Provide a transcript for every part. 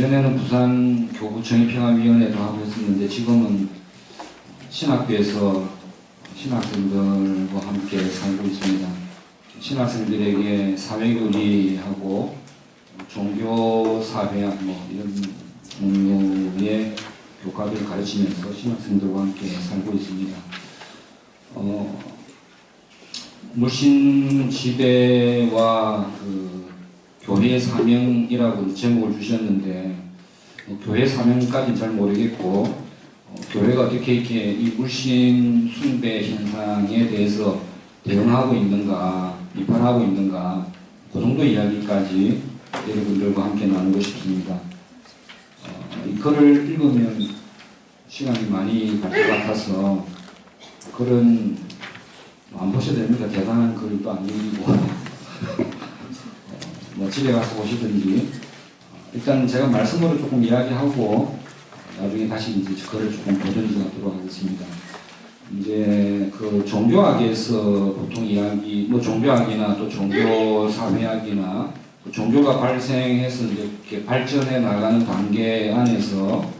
예전에는 부산 교구청의평화위원회도 하고 했었는데 지금은 신학교에서 신학생들과 함께 살고 있습니다. 신학생들에게 사회교리하고 종교사회학 이런 종류의 교과들을 가르치면서 신학생들과 함께 살고 있습니다. 물신지배와 교회의 사명이라고 제목을 주셨는데 교회 사명까지는 잘 모르겠고 교회가 어떻게 이렇게 이 물신 숭배 현상에 대해서 대응하고 있는가, 비판하고 있는가, 그 정도 이야기까지 여러분들과 함께 나누고 싶습니다. 이 글을 읽으면 시간이 많이 갈 것 같아서 글은 안 보셔도 됩니다. 대단한 글도 아니고 집에 가서 보시든지 일단 제가 말씀으로 조금 이야기하고 나중에 다시 이제 글을 조금 보든지 하도록 하겠습니다. 이제 종교학에서 보통 이야기, 종교학이나 또 종교사회학이나 종교가 발생해서 이렇게 발전해 나가는 단계 안에서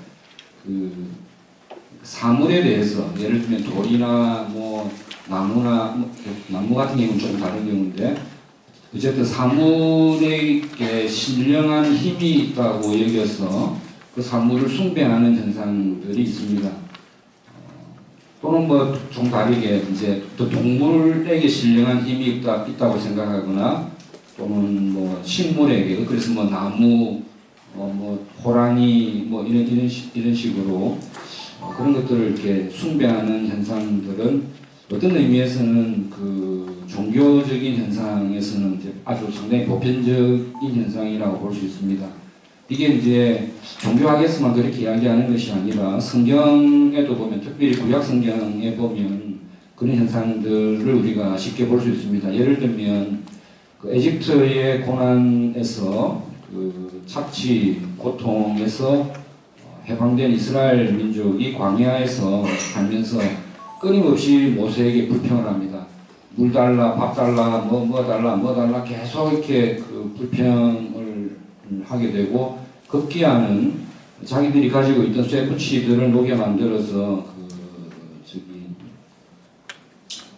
사물에 대해서 예를 들면 돌이나 나무나 나무 같은 경우는 좀 다른 경우인데 어쨌든 사물에게 신령한 힘이 있다고 여겨서 그 사물을 숭배하는 현상들이 있습니다. 또는 좀 다르게 이제 또 동물에게 신령한 힘이 있다고 생각하거나 또는 식물에게 그래서 나무, 호랑이 이런 식으로 그런 것들을 이렇게 숭배하는 현상들은 어떤 의미에서는 종교적인 현상에서는 이제 아주 상당히 보편적인 현상이라고 볼 수 있습니다. 이게 이제 종교학에서만 그렇게 이야기하는 것이 아니라 성경에도 보면 특별히 구약 성경에 보면 그런 현상들을 우리가 쉽게 볼 수 있습니다. 예를 들면 에집트의 고난에서 착취, 고통에서 해방된 이스라엘 민족이 광야에서 살면서 끊임없이 모세에게 불평을 합니다. 물 달라, 밥 달라, 뭐 달라 계속 이렇게 불평을 하게 되고 급기야는 자기들이 가지고 있던 쇠붙이들을 녹여 만들어서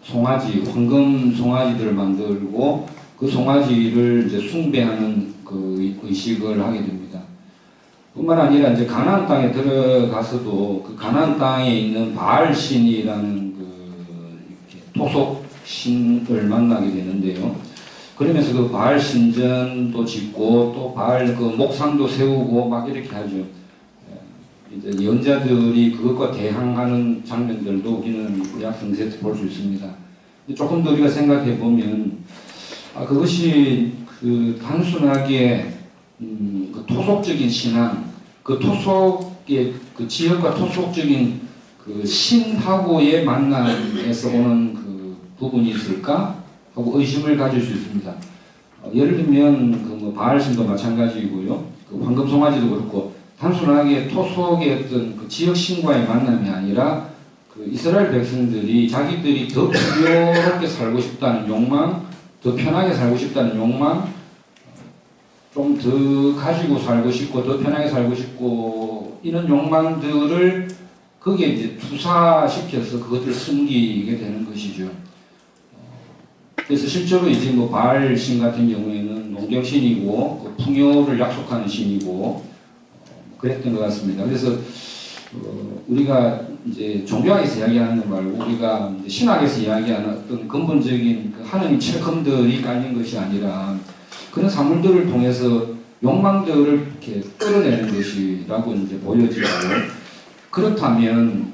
송아지, 황금 송아지들을 만들고 그 송아지를 이제 숭배하는 의식을 하게 됩니다. 뿐만 아니라 이제 가나안 땅에 들어가서도 가나안 땅에 있는 바알 신이라는 토속 신을 만나게 되는데요. 그러면서 바알 신전도 짓고 또 바알 목상도 세우고 막 이렇게 하죠. 이제 예언자들이 그것과 대항하는 장면들도 우리는 구약 성서에서 볼 수 있습니다. 조금 더 우리가 생각해 보면 그것이 단순하게 토속적인 신앙, 토속의 지역과 토속적인 신하고의 만남에서 오는 부분이 있을까 하고 의심을 가질 수 있습니다. 예를 들면 바알신도 마찬가지이고요. 황금송아지도 그렇고 단순하게 토속의 어떤 지역 신과의 만남이 아니라 이스라엘 백성들이 자기들이 더 풍요롭게 살고 싶다는 욕망, 더 편하게 살고 싶다는 욕망, 좀 더 가지고 살고 싶고 더 편하게 살고 싶고 이런 욕망들을 거기에 이제 투사시켜서 그것들을 숨기게 되는 것이죠. 그래서 실제로 이제 바알 신 같은 경우에는 농경신이고 풍요를 약속하는 신이고 그랬던 것 같습니다. 그래서 우리가 이제 종교학에서 이야기하는 것 말고 우리가 신학에서 이야기하는 어떤 근본적인 하나님 체험들이 깔린 것이 아니라 그런 사물들을 통해서 욕망들을 이렇게 끌어내는 것이라고 이제 보여지고 그렇다면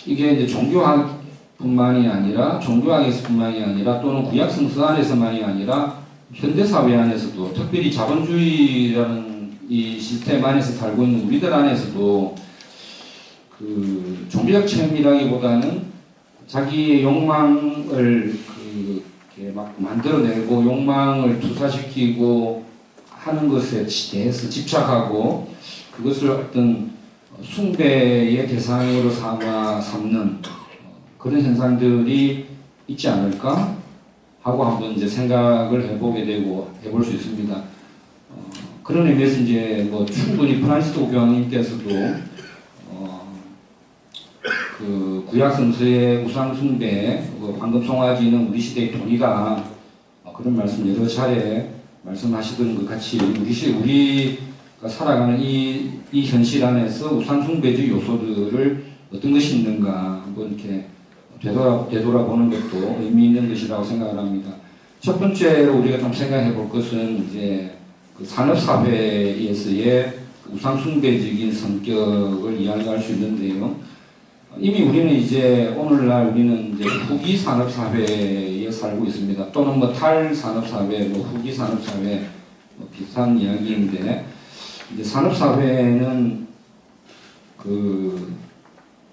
이게 이제 종교학뿐만이 아니라 종교학에서뿐만이 아니라 또는 구약 성서 안에서만이 아니라 현대 사회 안에서도 특별히 자본주의라는 이 시스템 안에서 살고 있는 우리들 안에서도 종교적 체험이라기보다는 자기의 욕망을 막 만들어내고 욕망을 투사시키고 하는 것에 대해서 집착하고 그것을 어떤 숭배의 대상으로 삼는 그런 현상들이 있지 않을까 하고 한번 이제 생각을 해보게 되고 해볼 수 있습니다. 그런 의미에서 이제 뭐 충분히 프란시스 교황님께서도 그 구약 성서의 우상 숭배, 황금 송아지는 우리 시대의 돈이다. 그런 말씀 여러 차례 말씀하시던 것 같이 우리가 살아가는 이 현실 안에서 우상 숭배적 요소들을 어떤 것이 있는가 한번 이렇게 되돌아보는 것도 의미 있는 것이라고 생각을 합니다. 첫 번째로 우리가 좀 생각해 볼 것은 이제 그 산업사회에서의 우상 숭배적인 성격을 이야기할 수 있는데요. 이미 우리는 이제 오늘날 우리는 이제 후기 산업사회에 살고 있습니다. 또는 뭐 탈산업사회, 뭐 후기 산업사회 뭐 비슷한 이야기인데 이제 산업사회는 그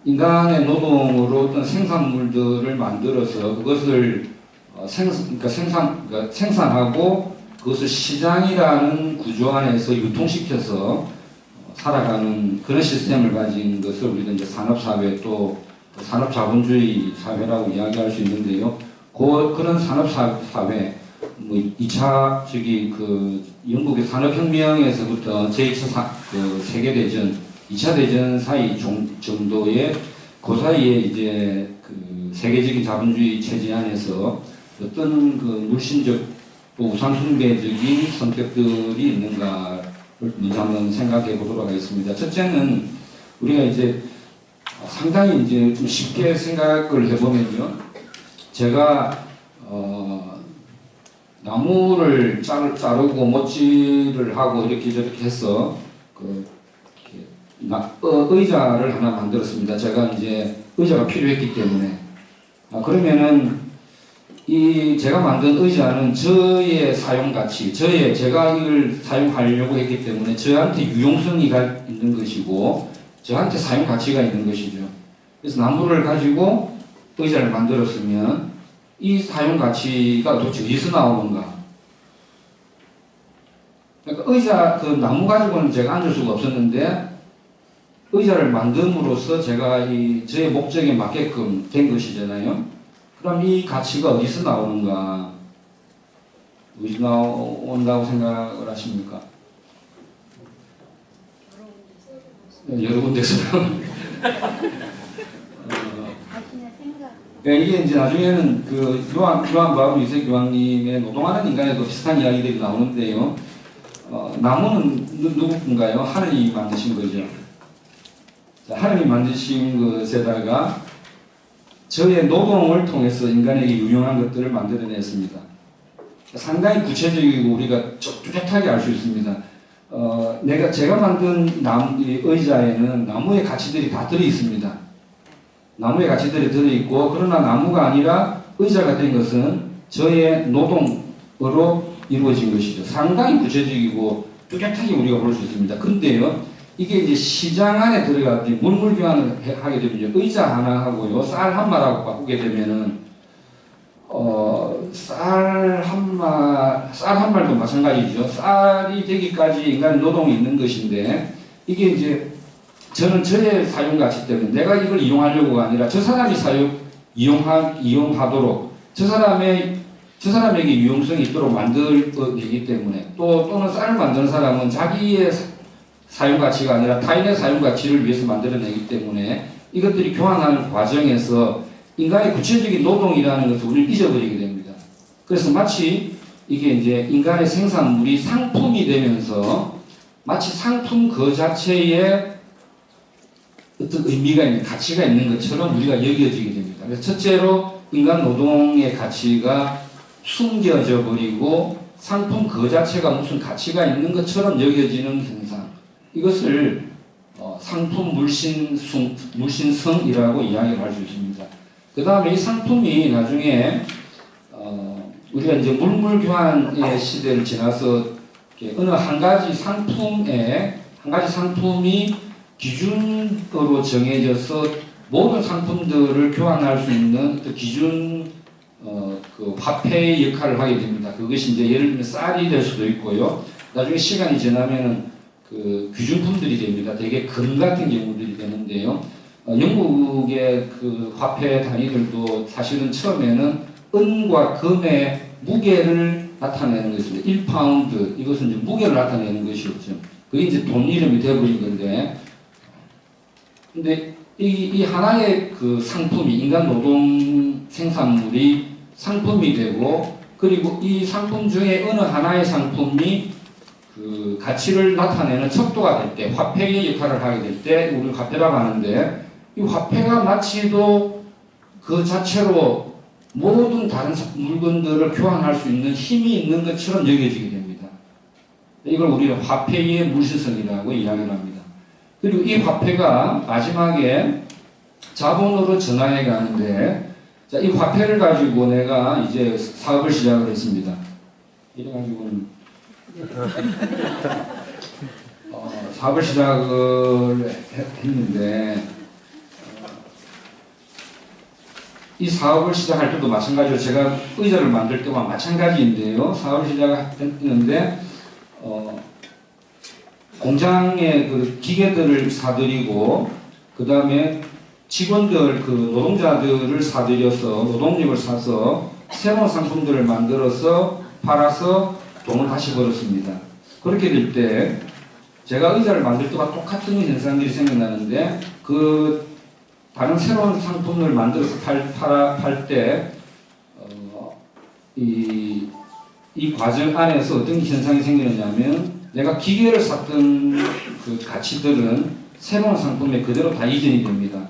인간의 노동으로 어떤 생산물들을 만들어서 그것을 생산하고 그것을 시장이라는 구조 안에서 유통시켜서 살아가는 그런 시스템을 가진 것을 우리가 이제 산업사회 또 산업자본주의 사회라고 이야기할 수 있는데요. 그런 산업사회, 뭐 2차 그 영국의 산업혁명에서부터 제2차 세계대전, 2차 대전 사이 정도의 그 사이에 이제 그 세계적인 자본주의 체제 안에서 어떤 그 물신적 또 우상숭배적인 성격들이 있는가 먼저 한번 생각해 보도록 하겠습니다. 첫째는 우리가 이제 상당히 이제 좀 쉽게 생각을 해보면요. 제가 나무를 자르고 못질을 하고 이렇게 저렇게 해서 의자를 하나 만들었습니다. 제가 이제 의자가 필요했기 때문에 그러면은 제가 만든 의자는 저의 사용 가치, 제가 이걸 사용하려고 했기 때문에 저한테 유용성이 있는 것이고 저한테 사용 가치가 있는 것이죠. 그래서 나무를 가지고 의자를 만들었으면 이 사용 가치가 도대체 어디서 나오는가? 그러니까 의자 그 나무 가지고는 제가 앉을 수가 없었는데 의자를 만듦으로써 제가 저의 목적에 맞게끔 된 것이잖아요. 그럼 이 가치가 어디서 나오는가? 어디서 나온다고 생각을 하십니까? 여러 군데서. 이게 이제 나중에는 그 요한 바울 2세 교황님의 노동하는 인간에도 비슷한 이야기들이 나오는데요. 나무는 누군가요? 하느님이 만드신 거죠. 하느님이 만드신 것에다가 저의 노동을 통해서 인간에게 유용한 것들을 만들어냈습니다. 상당히 구체적이고 우리가 뚜렷하게 알 수 있습니다. 제가 만든 의자에는 나무의 가치들이 다 들어있습니다. 나무의 가치들이 들어있고, 그러나 나무가 아니라 의자가 된 것은 저의 노동으로 이루어진 것이죠. 상당히 구체적이고 뚜렷하게 우리가 볼 수 있습니다. 근데요, 이게 이제 시장 안에 들어가서 물물 교환을 하게 되면 의자 하나 하고요, 쌀 한 말하고 바꾸게 되면은 쌀 한 말도 마찬가지죠. 쌀이 되기까지 인간의 노동이 있는 것인데 이게 이제 저는 저의 사용 가치 때문에 내가 이걸 이용하려고가 아니라 저 사람이 이용하도록 저 사람에게 유용성이 있도록 만들기 때문에 또는 쌀을 만드는 사람은 자기의 사용 가치가 아니라 타인의 사용 가치를 위해서 만들어내기 때문에 이것들이 교환하는 과정에서 인간의 구체적인 노동이라는 것을 우리는 잊어버리게 됩니다. 그래서 마치 이게 이제 인간의 생산물이 상품이 되면서 마치 상품 그 자체에 어떤 의미가 있는, 가치가 있는 것처럼 우리가 여겨지게 됩니다. 그래서 첫째로 인간 노동의 가치가 숨겨져 버리고 상품 그 자체가 무슨 가치가 있는 것처럼 여겨지는 현상. 이것을 상품 물신성이라고 이야기를 할 수 있습니다. 그 다음에 이 상품이 나중에 우리가 이제 물물 교환의 시대를 지나서 어느 한 가지 상품이 기준으로 정해져서 모든 상품들을 교환할 수 있는 그 기준 그 화폐의 역할을 하게 됩니다. 그것이 이제 예를 들면 쌀이 될 수도 있고요. 나중에 시간이 지나면은 그 규준품들이 됩니다. 되게 금 같은 경우들이 되는데요. 영국의 그 화폐 단위들도 사실은 처음에는 은과 금의 무게를 나타내는 것입니다. 1파운드 이것은 이제 무게를 나타내는 것이었죠. 그게 이제 돈 이름이 되어버린 건데, 근데 이 하나의 그 상품이 인간 노동 생산물이 상품이 되고, 그리고 이 상품 중에 어느 하나의 상품이 그 가치를 나타내는 척도가 될 때, 화폐의 역할을 하게 될 때 우리는 화폐라고 하는데, 이 화폐가 마치도 그 자체로 모든 다른 물건들을 교환할 수 있는 힘이 있는 것처럼 여겨지게 됩니다. 이걸 우리는 화폐의 물실성이라고 이야기를 합니다. 그리고 이 화폐가 마지막에 자본으로 전환해 가는데, 자, 이 화폐를 가지고 내가 이제 사업을 시작을 했습니다. 이래가지고는 사업을 시작을 했는데, 이 사업을 시작할 때도 마찬가지로 제가 의자를 만들 때와 마찬가지인데요. 사업을 시작했는데 공장에 그 기계들을 사들이고, 그 다음에 직원들, 그 노동자들을 사들여서 노동력을 사서 새로운 상품들을 만들어서 팔아서 돈을 다시 벌었습니다. 그렇게 될 때 제가 의자를 만들 때와 똑같은 현상들이 생겨나는데, 그 다른 새로운 상품을 만들어서 팔 때 이 과정 안에서 어떤 현상이 생기느냐면, 내가 기계를 샀던 그 가치들은 새로운 상품에 그대로 다 이전이 됩니다.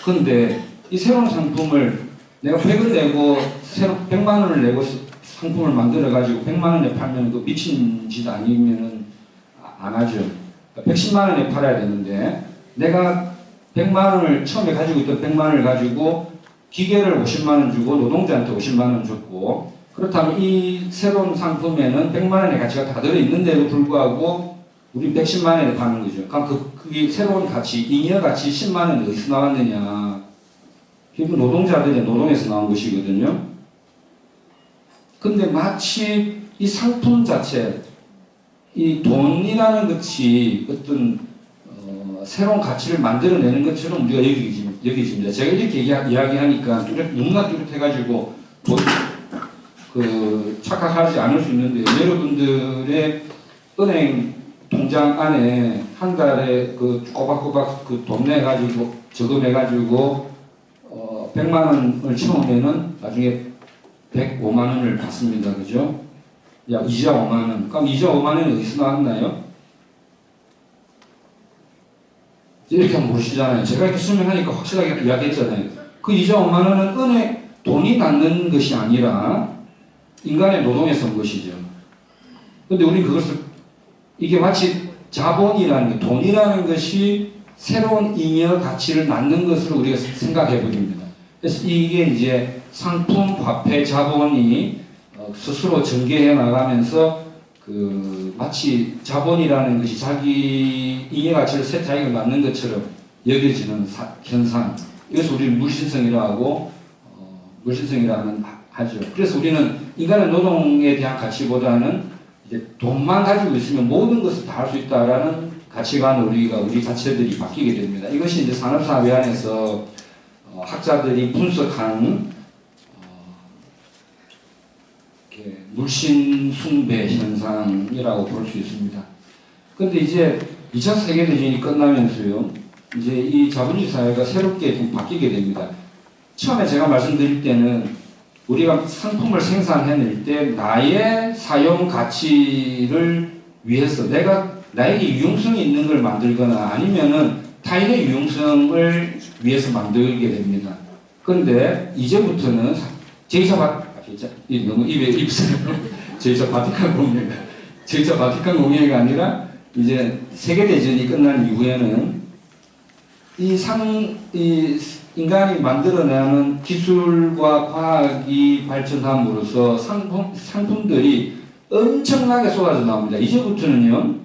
그런데 이 새로운 상품을 내가 100을 내고 새로 100만 원을 내고 상품을 만들어 가지고 100만 원에 팔면 그 미친 짓 아니면은 안 하죠. 110만 원에 팔아야 되는데, 내가 100만 원을 처음에 가지고 있던 100만 원을 가지고 기계를 50만 원 주고 노동자한테 50만 원 줬고, 그렇다면 이 새로운 상품에는 100만 원의 가치가 다 들어있는데도 불구하고 우리 110만 원에 파는 거죠. 그럼 그게 새로운 가치, 잉여 가치 10만 원이 어디서 나왔느냐? 결국 노동자들의 노동에서 나온 것이거든요. 근데 마치 이 상품 자체, 이 돈이라는 것이 어떤 새로운 가치를 만들어내는 것처럼 우리가 여기집니다. 제가 이렇게 이야기하니까 너무나 뚜렷해가지고 착각하지 않을 수 있는데, 여러분들의 은행 통장 안에 한 달에 그 꼬박꼬박 그 돈 내가지고 저금해가지고 100만 원을 채우면은 나중에 105만 원을 받습니다. 그죠? 야, 이자 5만 원. 그럼 이자 5만 원이 어디서 나왔나요? 이렇게 한번 보시잖아요. 제가 이렇게 설명하니까 확실하게 이야기했잖아요. 그 이자 5만 원은 은행 돈이 낳는 것이 아니라 인간의 노동에서 온 것이죠. 근데 우리 그것을, 이게 마치 자본이라는 게, 돈이라는 것이 새로운 잉여 가치를 낳는 것으로 우리가 생각해 버립니다. 그래서 이게 이제 상품, 화폐, 자본이 스스로 전개해 나가면서 마치 자본이라는 것이 자기 잉여 가치를 자기가 낳는 것처럼 여겨지는 현상. 이것을 우리는 물신성이라고 하고, 물신성이라는 하죠. 그래서 우리는 인간의 노동에 대한 가치보다는 이제 돈만 가지고 있으면 모든 것을 다 할 수 있다라는 가치관, 우리 자체들이 바뀌게 됩니다. 이것이 이제 산업사회 안에서 학자들이 분석한 물신 숭배 현상이라고 볼 수 있습니다. 그런데 이제 2차 세계대전이 끝나면서요, 이제 이 자본주의 사회가 새롭게 좀 바뀌게 됩니다. 처음에 제가 말씀드릴 때는 우리가 상품을 생산해낼 때 나의 사용 가치를 위해서 나에게 유용성이 있는 걸 만들거나 아니면은 타인의 유용성을 위해서 만들게 됩니다. 그런데 이제부터는 너무 입에 입술 제2차 바티칸 공회가 아니라 이제 세계대전이 끝난 이후에는 이 인간이 만들어내는 기술과 과학이 발전함으로써 상품들이 엄청나게 쏟아져 나옵니다. 이제부터는요,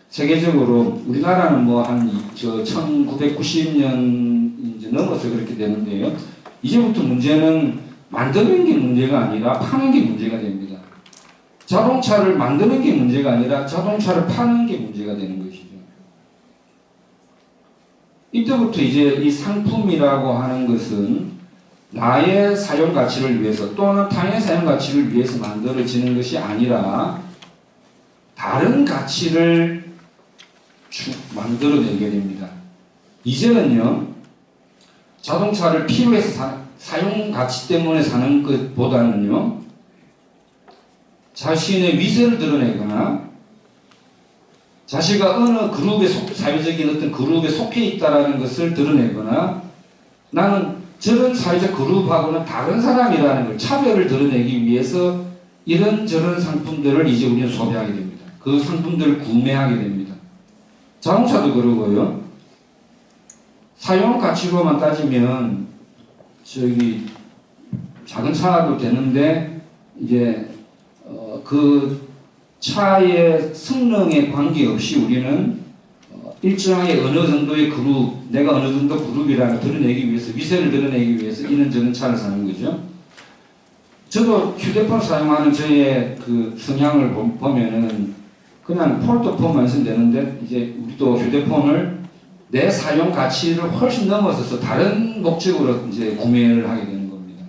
세계적으로 우리나라는 뭐 한 1990년 이제 넘어서 그렇게 되는데요. 이제부터 문제는 만드는 게 문제가 아니라 파는 게 문제가 됩니다. 자동차를 만드는 게 문제가 아니라 자동차를 파는 게 문제가 되는 것이죠. 이때부터 이제 이 상품이라고 하는 것은 나의 사용 가치를 위해서 또는 타인의 사용 가치를 위해서 만들어지는 것이 아니라 다른 가치를 만들어내게 됩니다. 이제는요, 자동차를 필요해서 사용 가치 때문에 사는 것보다는요, 자신의 위세를 드러내거나 자신가 어느 그룹에 사회적인 어떤 그룹에 속해 있다라는 것을 드러내거나 나는 저런 사회적 그룹하고는 다른 사람이라는 걸 차별을 드러내기 위해서 이런저런 상품들을 이제 우리는 소비하게 됩니다. 그 상품들을 구매하게 됩니다. 자동차도 그러고요. 사용 가치로만 따지면 저기 작은 차도 되는데 이제 그 차의 성능에 관계없이 우리는 일정하게 어느 정도의 그룹, 내가 어느 정도 그룹이라는 걸 드러내기 위해서, 위세를 드러내기 위해서 이런저런 차를 사는 거죠. 저도 휴대폰 사용하는 저의 그 성향을 보면은 그냥 폴더폰만 있으면 되는데 이제 우리도 휴대폰을 내 사용 가치를 훨씬 넘어서서 다른 목적으로 이제 구매를 하게 되는 겁니다.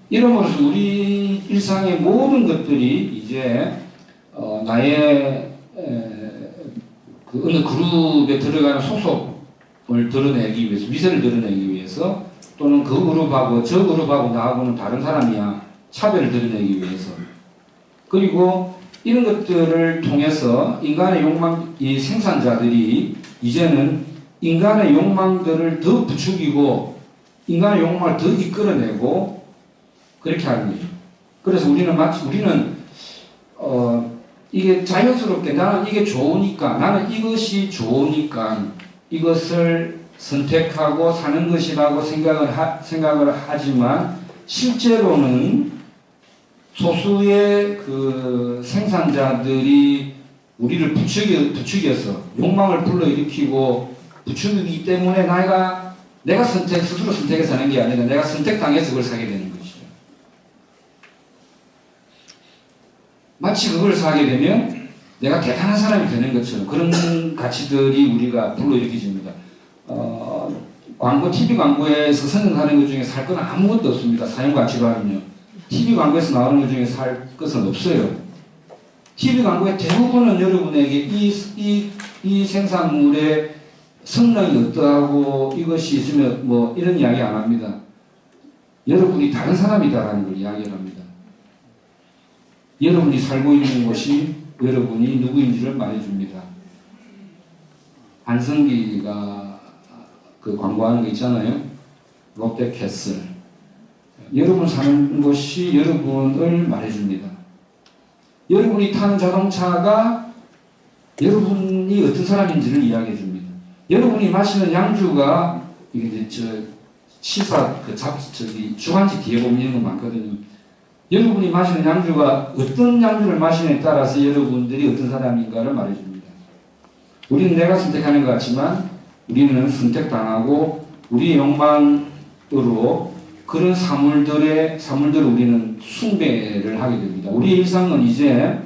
이러므로서 우리 일상의 모든 것들이 이제 나의 그 어느 그룹에 들어가는 소속을 드러내기 위해서, 위세를 드러내기 위해서, 또는 그 그룹하고 저 그룹하고 나하고는 다른 사람이야 차별을 드러내기 위해서, 그리고 이런 것들을 통해서 인간의 욕망, 이 생산자들이 이제는 인간의 욕망들을 더 부추기고 인간의 욕망을 더 이끌어내고 그렇게 하는 거죠. 그래서 우리는 이게 자연스럽게 나는 이게 좋으니까, 나는 이것이 좋으니까 이것을 선택하고 사는 것이라고 생각을 하지만 실제로는 소수의 그 생산자들이 우리를 부추겨서 욕망을 불러일으키고 부추기기 때문에 내가 스스로 선택해서 사는 게 아니라 내가 선택당해서 그걸 사게 되는 것이죠. 마치 그걸 사게 되면 내가 대단한 사람이 되는 것처럼 그런 가치들이 우리가 불러일으켜집니다. TV 광고에서 선정하는 것 중에 살 건 아무것도 없습니다. 사용 가치로 하면요. TV 광고에서 나오는 것 중에 살 것은 없어요. TV 광고의 대부분은 여러분에게 이 생산물의 성능이 어떠하고 이것이 있으면 뭐 이런 이야기 안 합니다. 여러분이 다른 사람이다라는 걸 이야기를 합니다. 여러분이 살고 있는 곳이 여러분이 누구인지를 말해줍니다. 안성기가 그 광고하는 거 있잖아요. 롯데캐슬. 여러분 사는 곳이 여러분을 말해줍니다. 여러분이 타는 자동차가 여러분이 어떤 사람인지를 이야기해줍니다. 여러분이 마시는 양주가 이게 시사 주간지 뒤에 보면 이런 거 많거든요. 여러분이 마시는 양주가 어떤 양주를 마시느냐에 따라서 여러분들이 어떤 사람인가를 말해줍니다. 우리는 내가 선택하는 것 같지만 우리는 선택당하고 우리의 욕망으로 그런 사물들을 우리는 숭배를 하게 됩니다. 우리의 일상은 이제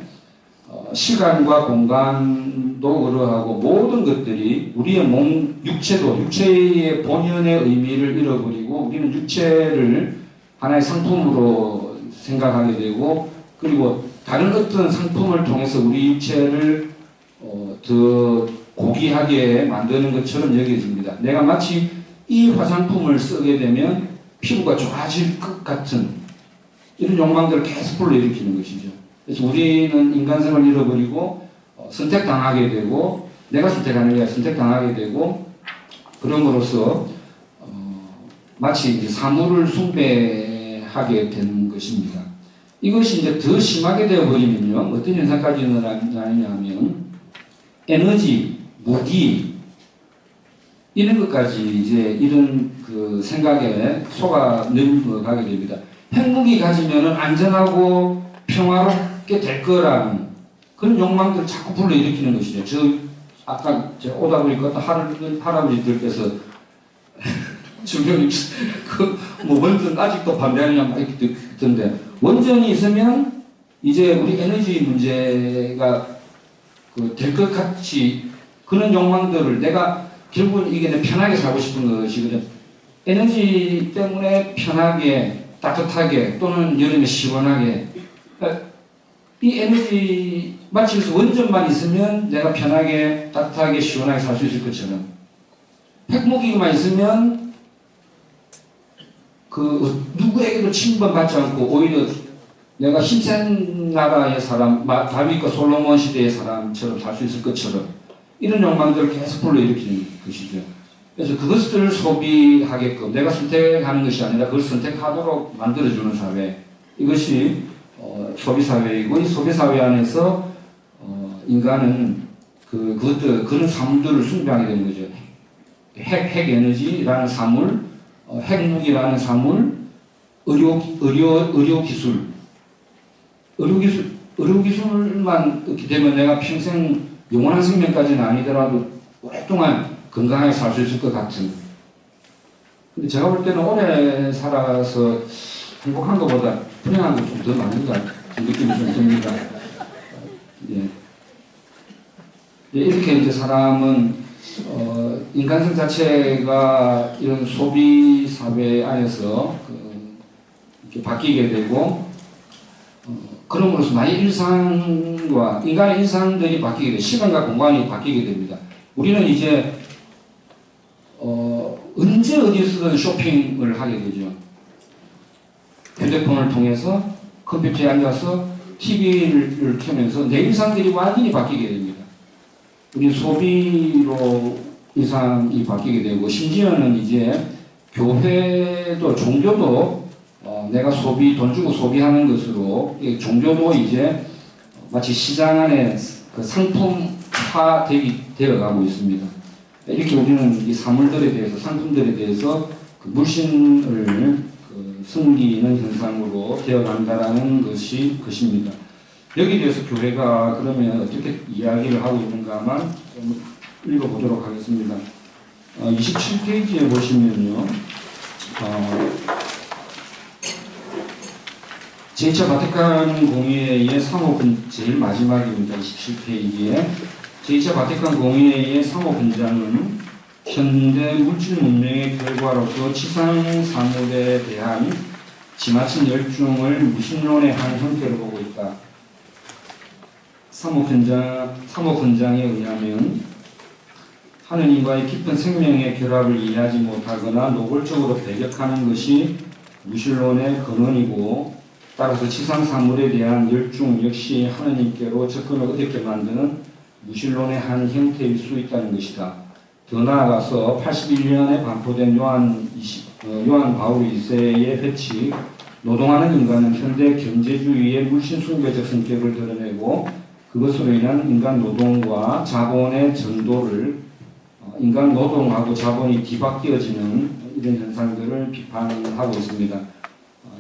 시간과 공간도 그러하고 모든 것들이 우리의 몸, 육체의 본연의 의미를 잃어버리고 우리는 육체를 하나의 상품으로 생각하게 되고 그리고 다른 어떤 상품을 통해서 우리 육체를 더 고귀하게 만드는 것처럼 여겨집니다. 내가 마치 이 화장품을 쓰게 되면 피부가 좋아질 것 같은 이런 욕망들을 계속 불러일으키는 것이죠. 그래서 우리는 인간성을 잃어버리고 선택당하게 되고 내가 선택하는 게 아니라 선택당하게 되고 그럼으로써 마치 이제 사물을 숭배하게 되는 것입니다. 이것이 이제 더 심하게 되어버리면요. 어떤 현상까지 나느냐면 에너지, 무기 이런 것까지 이제 이런 그 생각에 속아 넘어가게 됩니다. 핵무기 가지면은 안전하고 평화롭게 될 거라는 그런 욕망들을 자꾸 불러일으키는 것이죠. 아까 오다 보니까 어떤 할아버지들께서 주변에 원전 아직도 반대하느냐 막 이렇게 듣던데 원전이 있으면 이제 우리 에너지 문제가 될 것 같이 그런 욕망들을 내가 결국은 이게 내 편하게 살고 싶은 것이거든. 에너지 때문에 편하게, 따뜻하게 또는 여름에 시원하게, 이 에너지 마치 그래서 원전만 있으면 내가 편하게, 따뜻하게, 시원하게 살 수 있을 것처럼 핵무기만 있으면 그 누구에게도 침범받지 않고 오히려 내가 힘센 나라의 사람, 다윗과 솔로몬 시대의 사람처럼 살 수 있을 것처럼 이런 욕망들을 계속 불러일으키는 것이죠. 그래서 그것을 소비하게끔 내가 선택하는 것이 아니라 그걸 선택하도록 만들어주는 사회, 이것이 소비사회이고, 이 소비사회 안에서 인간은 그런 사물들을 숭배하게 되는 거죠. 핵에너지라는 사물, 핵무기라는 사물, 의료기술만 얻게 되면 내가 평생 영원한 생명까지는 아니더라도 오랫동안 건강하게 살 수 있을 것 같은. 근데 제가 볼 때는 오래 살아서 행복한 것보다 불행한 게 좀 더 많은 것 같은 느낌이 좀 듭니다. 예. 이렇게 이제 사람은 인간성 자체가 이런 소비 사회 안에서 이렇게 바뀌게 되고, 그럼으로써 나의 일상과 인간의 일상들이 바뀌게 돼요. 시간과 공간이 바뀌게 됩니다. 우리는 이제 언제 어디서든 쇼핑을 하게 되죠. 휴대폰을 통해서 컴퓨터에 앉아서 TV를 켜면서 내 일상들이 완전히 바뀌게 됩니다. 우리 소비로 일상이 바뀌게 되고, 심지어는 이제 교회도 종교도 내가 돈 주고 소비하는 것으로 종교도 이제 마치 시장 안에 그 상품화 되어가고 있습니다. 이렇게 우리는 이 사물들에 대해서, 상품들에 대해서 그 물신을 숨기는 현상으로 되어간다라는 것입니다. 여기에 대해서 교회가 그러면 어떻게 이야기를 하고 있는가만 좀 읽어보도록 하겠습니다. 27페이지에 보시면요. 제2차 바티칸 공의회의 사모분 제일 마지막입니다. 27페이지에 제2차 바티칸 공의회의 사모분장은 현대 물질 문명의 결과로서 치상 사물에 대한 지나친 열중을 무신론의 한 형태로 보고 있다. 사모분장에 의하면 하느님과의 깊은 생명의 결합을 이해하지 못하거나 노골적으로 배격하는 것이 무신론의 근원이고, 따라서 치상 사물에 대한 열중 역시 하느님께로 접근을 어렵게 만드는 무신론의 한 형태일 수 있다는 것이다. 더 나아가서 81년에 반포된 요한 바울 2세의 회칙, 노동하는 인간은 현대 경제주의의 물신숭배적 성격을 드러내고, 그것으로 인한 인간 노동과 자본의 전도를, 인간 노동하고 자본이 뒤바뀌어지는 이런 현상들을 비판하고 있습니다.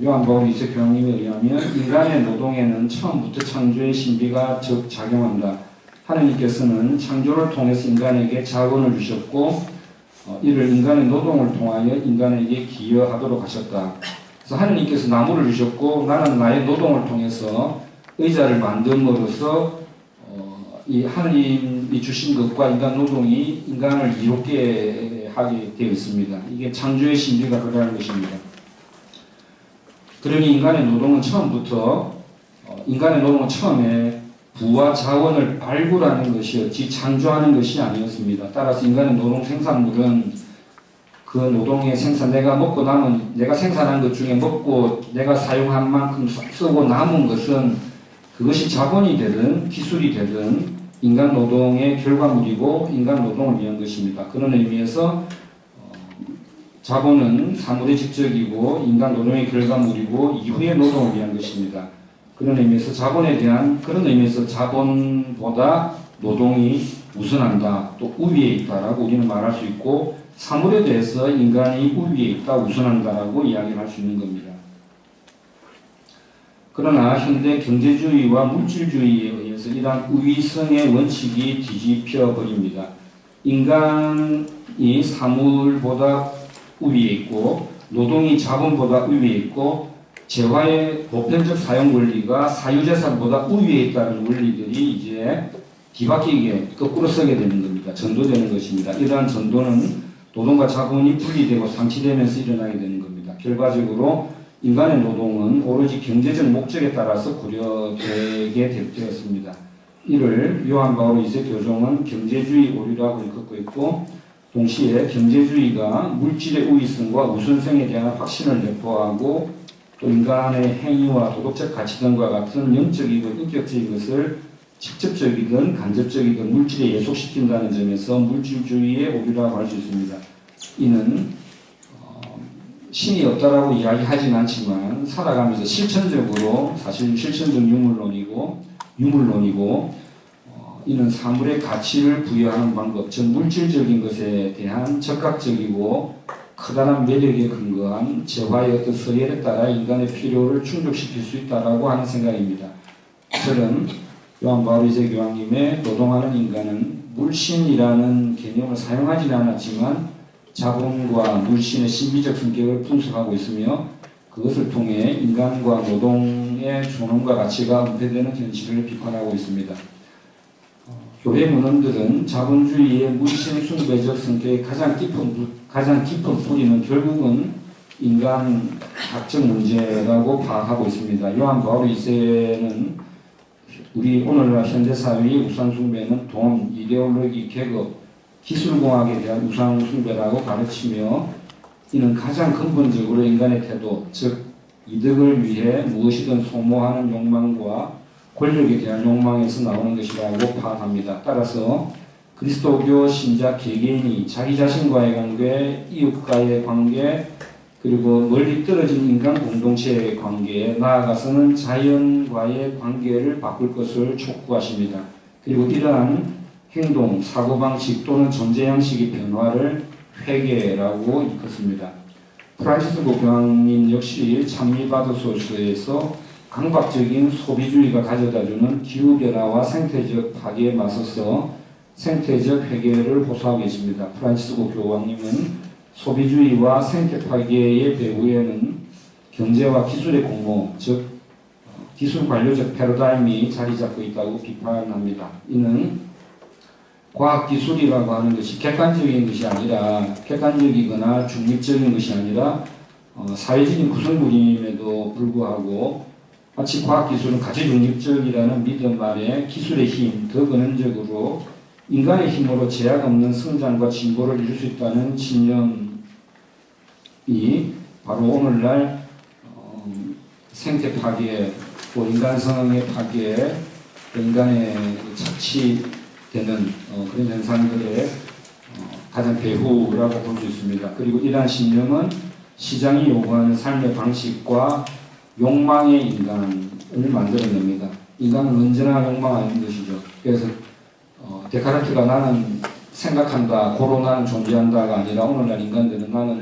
요한 바울 2세 교황님에 의하면 인간의 노동에는 처음부터 창조의 신비가 작용한다. 하느님께서는 창조를 통해서 인간에게 자본을 주셨고, 이를 인간의 노동을 통하여 인간에게 기여하도록 하셨다. 그래서 하느님께서 나무를 주셨고, 나는 나의 노동을 통해서 의자를 만듦으로써 이 하느님이 주신 것과 인간 노동이 인간을 이롭게 하게 되어 있습니다. 이게 창조의 신비가 그러한 것입니다. 그러니 인간의 노동은 처음에 부와 자원을 발굴하는 것이었지 창조하는 것이 아니었습니다. 따라서 인간의 노동 생산물은 그 노동의 내가 생산한 것 중에 먹고 내가 사용한 만큼 쓰고 남은 것은 그것이 자본이 되든 기술이 되든 인간 노동의 결과물이고 인간 노동을 위한 것입니다. 그런 의미에서 자본은 사물의 직접이고 인간 노동의 결과물이고 이후의 노동을 위한 것입니다. 그런 의미에서 그런 의미에서 자본보다 노동이 우선한다, 또 우위에 있다라고 우리는 말할 수 있고, 사물에 대해서 인간이 우위에 있다, 우선한다라고 이야기를 할 수 있는 겁니다. 그러나 현대 경제주의와 물질주의에 의해서 이러한 우위성의 원칙이 뒤집혀 버립니다. 인간이 사물보다 우위에 있고, 노동이 자본보다 우위에 있고, 재화의 보편적 사용 원리가 사유재산보다 우위에 있다는 원리들이 이제 뒤바뀌게 거꾸로 서게 되는 겁니다. 전도되는 것입니다. 이러한 전도는 노동과 자본이 분리되고 상치되면서 일어나게 되는 겁니다. 결과적으로 인간의 노동은 오로지 경제적 목적에 따라서 고려되게 되었습니다. 이를 요한 바오로 2세 교종은 경제주의 오류라고 일컫고 있고, 동시에 경제주의가 물질의 우위성과 우선성에 대한 확신을 내포하고 또 인간의 행위와 도덕적 가치 등과 같은 영적이고 인격적인 것을 직접적이든 간접적이든 물질에 예속시킨다는 점에서 물질주의의 오류라고 할 수 있습니다. 이는 신이 없다라고 이야기하진 않지만 살아가면서 실천적으로 사실 실천적 유물론이고 이는 사물의 가치를 부여하는 방법, 즉 물질적인 것에 대한 적극적이고 커다란 매력에 근거한 재화의 어떤 서열에 따라 인간의 필요를 충족시킬 수 있다라고 하는 생각입니다. 저는 요한 바오로 2세 교황님의 노동하는 인간은 물신이라는 개념을 사용하지는 않았지만 자본과 물신의 신비적 성격을 분석하고 있으며 그것을 통해 인간과 노동의 존엄과 가치가 은폐되는 현실을 비판하고 있습니다. 교회 문헌들은 자본주의의 물신 숭배적 성격의 가장 깊은 뿌리는 결국은 인간학적 문제라고 파악하고 있습니다. 요한 바오로 2세는 우리 오늘날 현대사회의 우상숭배는 돈, 이데올로기, 계급, 기술공학에 대한 우상숭배라고 가르치며 이는 가장 근본적으로 인간의 태도, 즉 이득을 위해 무엇이든 소모하는 욕망과 권력에 대한 욕망에서 나오는 것이라고 파악합니다. 따라서 그리스도교 신자 개개인이 자기 자신과의 관계, 이웃과의 관계, 그리고 멀리 떨어진 인간 공동체의 관계에 나아가서는 자연과의 관계를 바꿀 것을 촉구하십니다. 그리고 이러한 행동, 사고방식 또는 존재양식의 변화를 회개라고 일컫습니다. 프란시스코 교황님 역시 찬미바드소서에서 강박적인 소비주의가 가져다주는 기후변화와 생태적 파괴에 맞서서 생태적 회개를 호소하고 계십니다. 프란시스코 교황님은 소비주의와 생태 파괴의 배후에는 경제와 기술의 공모, 즉 기술 관료적 패러다임이 자리 잡고 있다고 비판합니다. 이는 과학기술이라고 하는 것이 객관적인 것이 아니라 객관적이거나 중립적인 것이 아니라 사회적인 구성물임에도 불구하고 마치 과학기술은 가치 중립적이라는 믿음 아래 기술의 힘, 더 근원적으로 인간의 힘으로 제약 없는 성장과 진보를 이룰 수 있다는 신념이 바로 오늘날 생태 파괴, 또 인간성의 파괴, 인간의 착취되는 그런 현상들의 가장 배후라고 볼 수 있습니다. 그리고 이러한 신념은 시장이 요구하는 삶의 방식과 욕망의 인간을 만들어냅니다. 인간은 언제나 욕망하는 것이죠. 그래서 데카르트가 나는 생각한다, 고로 나는 존재한다가 아니라 오늘날 인간들은 나는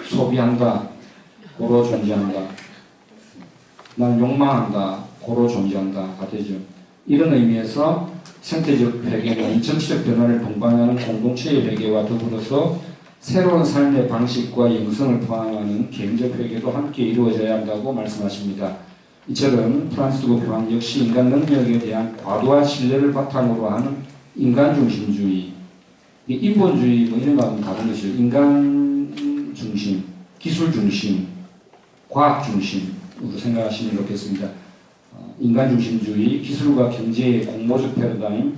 소비한다, 고로 존재한다. 나는 욕망한다, 고로 존재한다가 되죠. 이런 의미에서 생태적 회개는 정치적 변화를 동반하는 공동체의 회개와 더불어서 새로운 삶의 방식과 영성을 포함하는 개인적 회개도 함께 이루어져야 한다고 말씀하십니다. 이처럼 프란시스코 교황 역시 인간 능력에 대한 과도한 신뢰를 바탕으로 하는 인간중심주의, 인본주의 뭐 이런 거하고는 다른 것이죠. 인간중심, 기술중심, 과학중심으로 생각하시면 좋겠습니다. 인간중심주의, 기술과 경제의 공모적 패러다임,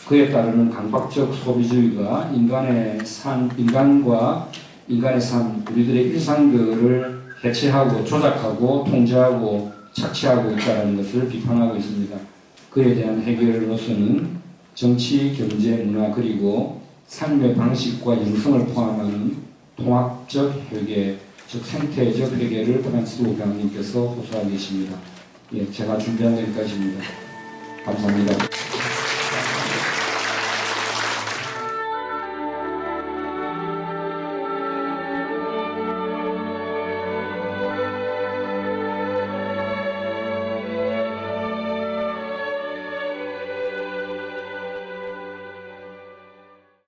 그에 따르는 강박적 소비주의가 인간과 인간의 삶, 우리들의 일상들을 해체하고 조작하고 통제하고 착취하고 있다는 것을 비판하고 있습니다. 그에 대한 해결로서는 정치, 경제, 문화 그리고 삶의 방식과 영성을 포함하는 통합적 회계, 즉 생태적 회계를 프란시스코 교황님께서 호소하고 계십니다. 예, 제가 준비한 여기까지입니다. 감사합니다.